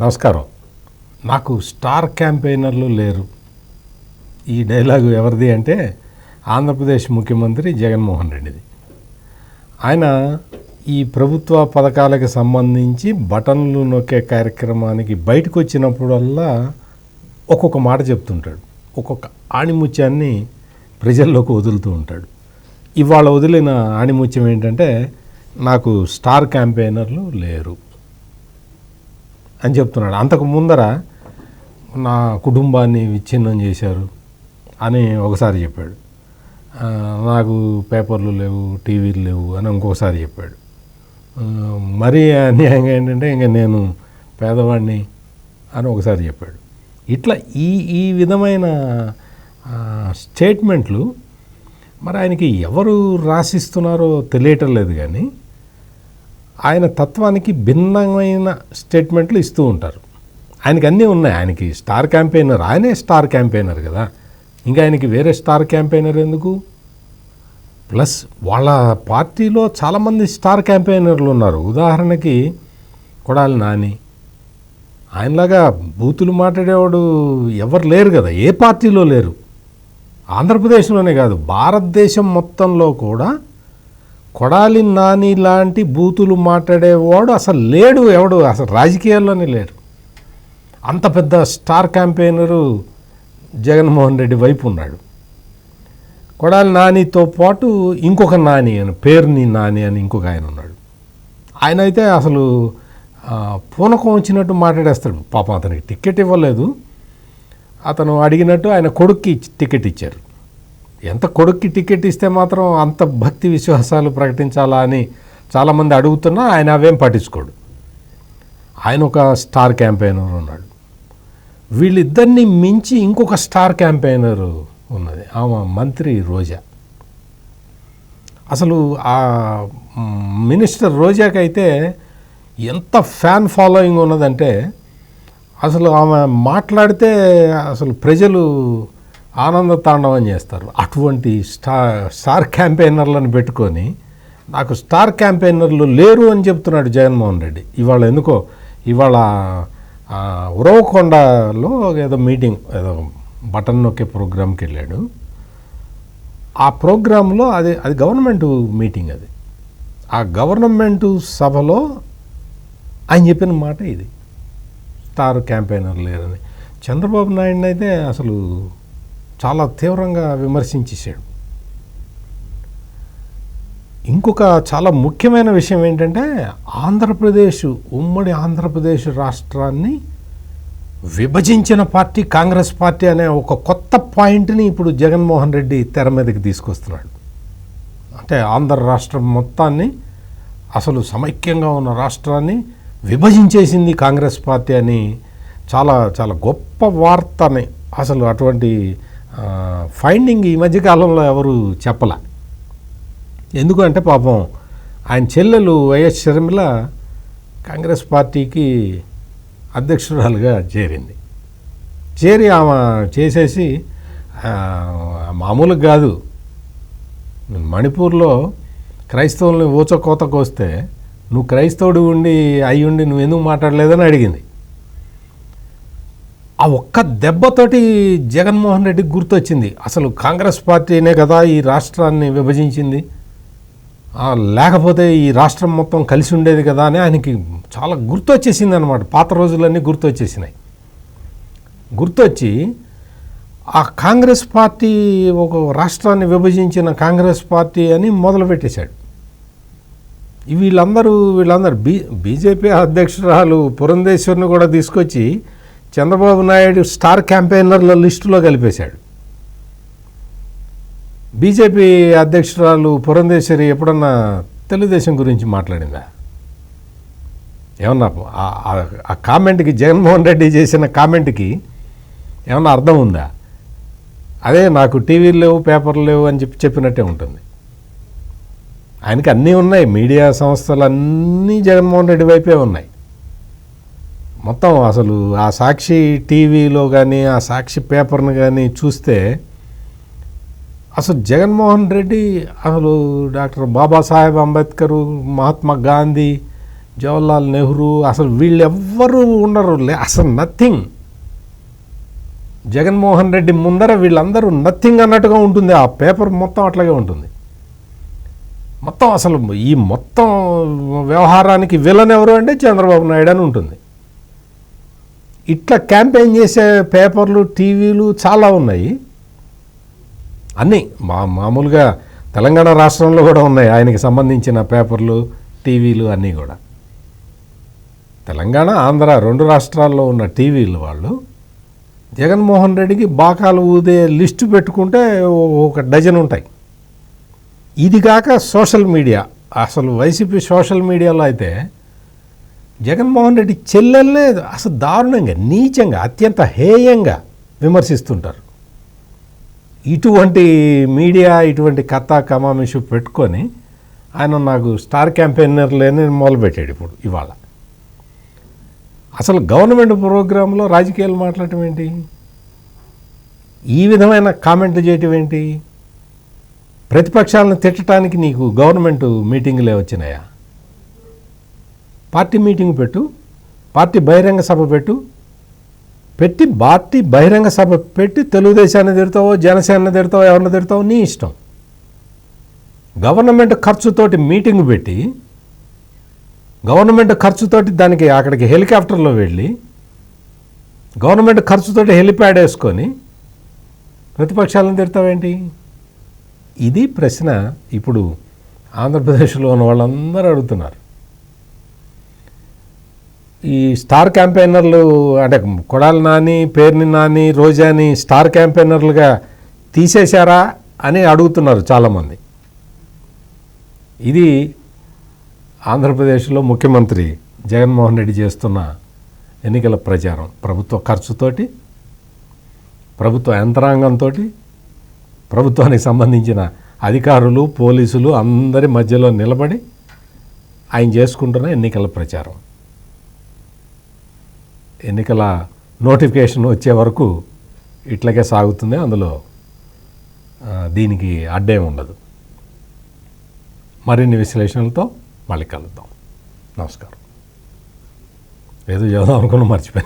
నమస్కారం. నాకు స్టార్ క్యాంపెయినర్లు లేరు. ఈ డైలాగు ఎవరిది అంటే ఆంధ్రప్రదేశ్ ముఖ్యమంత్రి జగన్మోహన్ రెడ్డిది. ఆయన ఈ ప్రభుత్వ పథకాలకు సంబంధించి బటన్లు నొక్కే కార్యక్రమానికి బయటకు వచ్చినప్పుడల్లా ఒక్కొక్క మాట చెప్తుంటాడు. ఒక్కొక్క ఆణిముత్యాన్ని ప్రజల్లోకి వదులుతూ ఉంటాడు. ఇవాళ వదిలిన ఆణిముత్యం ఏంటంటే నాకు స్టార్ క్యాంపెయినర్లు లేరు అని చెప్తున్నాడు. అంతకు ముందర నా కుటుంబాన్ని విచ్ఛిన్నం చేశారు అని ఒకసారి చెప్పాడు. నాకు పేపర్లు లేవు, టీవీలు లేవు అని ఇంకొకసారి చెప్పాడు. మరీ అన్యాయంగా ఏంటంటే ఇంకా నేను పేదవాడిని అని ఒకసారి చెప్పాడు. ఇట్లా ఈ విధమైన స్టేట్మెంట్లు మరి ఆయనకి ఎవరు రాసిస్తున్నారో తెలియటం లేదు, కానీ ఆయన తత్వానికి భిన్నమైన స్టేట్మెంట్లు ఇస్తూ ఉంటారు. ఆయనకి అన్నీ ఉన్నాయి. ఆయనకి స్టార్ క్యాంపెయినర్, ఆయనే స్టార్ క్యాంపెయినర్ కదా, ఇంకా ఆయనకి వేరే స్టార్ క్యాంపెయినర్ ఎందుకు? ప్లస్ వాళ్ళ పార్టీలో చాలామంది స్టార్ క్యాంపెయినర్లు ఉన్నారు. ఉదాహరణకి కొడాలి నాని, ఆయనలాగా బూతులు మాట్లాడేవాడు ఎవరు లేరు కదా, ఏ పార్టీలో లేరు. ఆంధ్రప్రదేశ్లోనే కాదు, భారతదేశం మొత్తంలో కూడా కొడాలి నాని లాంటి బూతులు మాట్లాడేవాడు అసలు లేడు. ఎవడు అసలు రాజకీయాల్లోనే లేడు. అంత పెద్ద స్టార్ క్యాంపెయినరు జగన్మోహన్ రెడ్డి వైపు ఉన్నాడు. కొడాలి నానితో పాటు ఇంకొక నాని అని, పేరుని నాని అని ఇంకొక ఆయన ఉన్నాడు. ఆయన అయితే అసలు పూనకం వచ్చినట్టు మాట్లాడేస్తాడు. పాపం అతనికి టికెట్ ఇవ్వలేదు. అతను అడిగినట్టు ఆయన కొడుక్కి టికెట్ ఇచ్చారు. ఎంత కొడుక్కి టికెట్ ఇస్తే మాత్రం అంత భక్తి విశ్వాసాలు ప్రకటించాలా అని చాలామంది అడుగుతున్నా ఆయన అవేం పట్టించుకోడు. ఆయన ఒక స్టార్ క్యాంపెయినర్ ఉన్నాడు. వీళ్ళిద్దరిని మించి ఇంకొక స్టార్ క్యాంపెయినర్ ఉన్నది, ఆమె మంత్రి రోజా. అసలు ఆ మినిస్టర్ రోజాకైతే ఎంత ఫ్యాన్ ఫాలోయింగ్ ఉన్నదంటే అసలు ఆమె మాట్లాడితే అసలు ప్రజలు ఆనంద తాండవం చేస్తారు. అటువంటి స్టార్ క్యాంపెయినర్లను పెట్టుకొని నాకు స్టార్ క్యాంపెయినర్లు లేరు అని చెప్తున్నాడు జగన్మోహన్ రెడ్డి. ఇవాళ ఎందుకో ఇవాళ ఉరవకొండలో ఏదో మీటింగ్, ఏదో బటన్ నొక్కే ప్రోగ్రామ్కి వెళ్ళాడు. ఆ ప్రోగ్రాంలో అది గవర్నమెంట్ మీటింగ్. అది ఆ గవర్నమెంటు సభలో ఆయన చెప్పిన మాట ఇది, స్టార్ క్యాంపెయినర్ లేరని. చంద్రబాబు నాయుడిని అయితే అసలు చాలా తీవ్రంగా విమర్శించేశాడు. ఇంకొక చాలా ముఖ్యమైన విషయం ఏంటంటే ఉమ్మడి ఆంధ్రప్రదేశ్ రాష్ట్రాన్ని విభజించిన పార్టీ కాంగ్రెస్ పార్టీ అనే ఒక కొత్త పాయింట్ని ఇప్పుడు జగన్మోహన్ రెడ్డి తెర మీదకి తీసుకొస్తున్నాడు. అంటే ఆంధ్ర రాష్ట్రం మొత్తాన్ని, అసలు సమైక్యంగా ఉన్న రాష్ట్రాన్ని విభజించేసింది కాంగ్రెస్ పార్టీ అని చాలా చాలా గొప్ప వార్తని, అసలు అటువంటి ఫైండింగ్ ఈ మధ్యకాలంలో ఎవరు చెప్పలే. ఎందుకంటే పాపం ఆయన చెల్లెలు వైఎస్ షర్మిల కాంగ్రెస్ పార్టీకి అధ్యక్షురాలుగా చేరి ఆమె చేసేసి మామూలుగా కాదు, మణిపూర్లో క్రైస్తవుల్ని ఊచకోతకు వస్తే నువ్వు క్రైస్తవుడు అయ్యుండి నువ్వు ఎందుకు మాట్లాడలేదని అడిగింది. ఆ ఒక్క దెబ్బతోటి జగన్మోహన్ రెడ్డికి గుర్తొచ్చింది, అసలు కాంగ్రెస్ పార్టీనే కదా ఈ రాష్ట్రాన్ని విభజించింది, లేకపోతే ఈ రాష్ట్రం మొత్తం కలిసి ఉండేది కదా అని ఆయనకి చాలా గుర్తొచ్చేసింది అనమాట. పాత రోజులన్నీ గుర్తొచ్చేసినాయి. గుర్తొచ్చి ఆ కాంగ్రెస్ పార్టీ, ఒక రాష్ట్రాన్ని విభజించిన కాంగ్రెస్ పార్టీ అని మొదలుపెట్టేశాడు. వీళ్ళందరూ బీజేపీ అధ్యక్షురాలు పురంధేశ్వరిని కూడా తీసుకొచ్చి చంద్రబాబు నాయుడు స్టార్ క్యాంపెయినర్ల లిస్టులో కలిపేశాడు. బీజేపీ అధ్యక్షురాలు పురంధేశ్వరి ఎప్పుడన్నా తెలుగుదేశం గురించి మాట్లాడిందా? ఏమన్నా ఆ కామెంట్కి, జగన్మోహన్ రెడ్డి చేసిన కామెంట్కి ఏమన్నా అర్థం ఉందా? అదే నాకు టీవీలు లేవు, పేపర్లు లేవు అని చెప్పినట్టే ఉంటుంది. ఆయనకి అన్నీ ఉన్నాయి, మీడియా సంస్థలు అన్నీ జగన్మోహన్ రెడ్డి వైపే ఉన్నాయి మొత్తం. అసలు ఆ సాక్షి టీవీలో కానీ ఆ సాక్షి పేపర్ని కానీ చూస్తే అసలు జగన్మోహన్ రెడ్డి అసలు డాక్టర్ బాబాసాహెబ్ అంబేద్కర్, మహాత్మా గాంధీ జవహర్లాల్ నెహ్రూ, అసలు వీళ్ళెవ్వరూ ఉండరు, అసలు నథింగ్. జగన్మోహన్ రెడ్డి ముందర వీళ్ళందరూ నథింగ్ అన్నట్టుగా ఉంటుంది. ఆ పేపర్ మొత్తం అట్లాగే ఉంటుంది. మొత్తం అసలు ఈ మొత్తం వ్యవహారానికి విలన్ ఎవరు అంటే చంద్రబాబు నాయుడు అని ఉంటుంది. ఇట్లా క్యాంపెయిన్ చేసే పేపర్లు, టీవీలు చాలా ఉన్నాయి. అన్నీ మామూలుగా తెలంగాణ రాష్ట్రంలో కూడా ఉన్నాయి ఆయనకి సంబంధించిన పేపర్లు, టీవీలు అన్నీ కూడా. తెలంగాణ, ఆంధ్ర 2 రాష్ట్రాల్లో ఉన్న టీవీలు వాళ్ళు జగన్మోహన్ రెడ్డికి బాకాలు ఊదే లిస్టు పెట్టుకుంటే ఒక డజన్ ఉంటాయి. ఇది కాక సోషల్ మీడియా, అసలు వైసీపీ సోషల్ మీడియాలో అయితే జగన్మోహన్ రెడ్డి చెల్లెల్నే అసలు దారుణంగా, నీచంగా, అత్యంత హేయంగా విమర్శిస్తుంటారు. ఇటువంటి మీడియా, ఇటువంటి కథ కమామిషు పెట్టుకొని ఆయన నాకు స్టార్ క్యాంపెయినర్లేని మొదలుపెట్టాడు ఇవాళ. అసలు గవర్నమెంట్ ప్రోగ్రాంలో రాజకీయాలు మాట్లాడటం ఏంటి? ఈ విధమైన కామెంట్లు చేయటం ఏంటి? ప్రతిపక్షాలను తిట్టడానికి నీకు గవర్నమెంట్ మీటింగులే వచ్చినాయా? పార్టీ మీటింగ్ పెట్టు, పార్టీ బహిరంగ సభ పార్టీ బహిరంగ సభ పెట్టి తెలుగుదేశాన్ని తిడతావో, జనసేనని తిడతావో, ఎవరిని తిడతావో నీ ఇష్టం. గవర్నమెంట్ ఖర్చుతోటి మీటింగ్ పెట్టి, గవర్నమెంట్ ఖర్చుతోటి దానికి అక్కడికి హెలికాప్టర్లో వెళ్ళి, గవర్నమెంట్ ఖర్చుతోటి హెలిప్యాడ్ వేసుకొని ప్రతిపక్షాలను తిడతావేంటి? ఇది ప్రశ్న ఇప్పుడు ఆంధ్రప్రదేశ్లో ఉన్న వాళ్ళందరూ అడుగుతున్నారు. ఈ స్టార్ క్యాంపెయినర్లు అంటే కొడాలి నాని, పేర్ని నాని, రోజాని స్టార్ క్యాంపెయినర్లుగా తీసేశారా అని అడుగుతున్నారు చాలామంది. ఇది ఆంధ్రప్రదేశ్లో ముఖ్యమంత్రి జగన్మోహన్ రెడ్డి చేస్తున్న ఎన్నికల ప్రచారం. ప్రభుత్వ ఖర్చుతోటి, ప్రభుత్వ యంత్రాంగంతో, ప్రభుత్వానికి సంబంధించిన అధికారులు, పోలీసులు అందరి మధ్యలో నిలబడి ఆయన చేసుకుంటున్న ఎన్నికల ప్రచారం. ఎన్నికల నోటిఫికేషన్ వచ్చే వరకు ఇట్లాగే సాగుతుంది. అందులో దీనికి అడ్డే ఉండదు. మరిన్ని విశ్లేషణలతో మళ్ళీ కలుద్దాం. నమస్కారం. ఏదో చదువుదాం అనుకున్నా మర్చిపోయాను.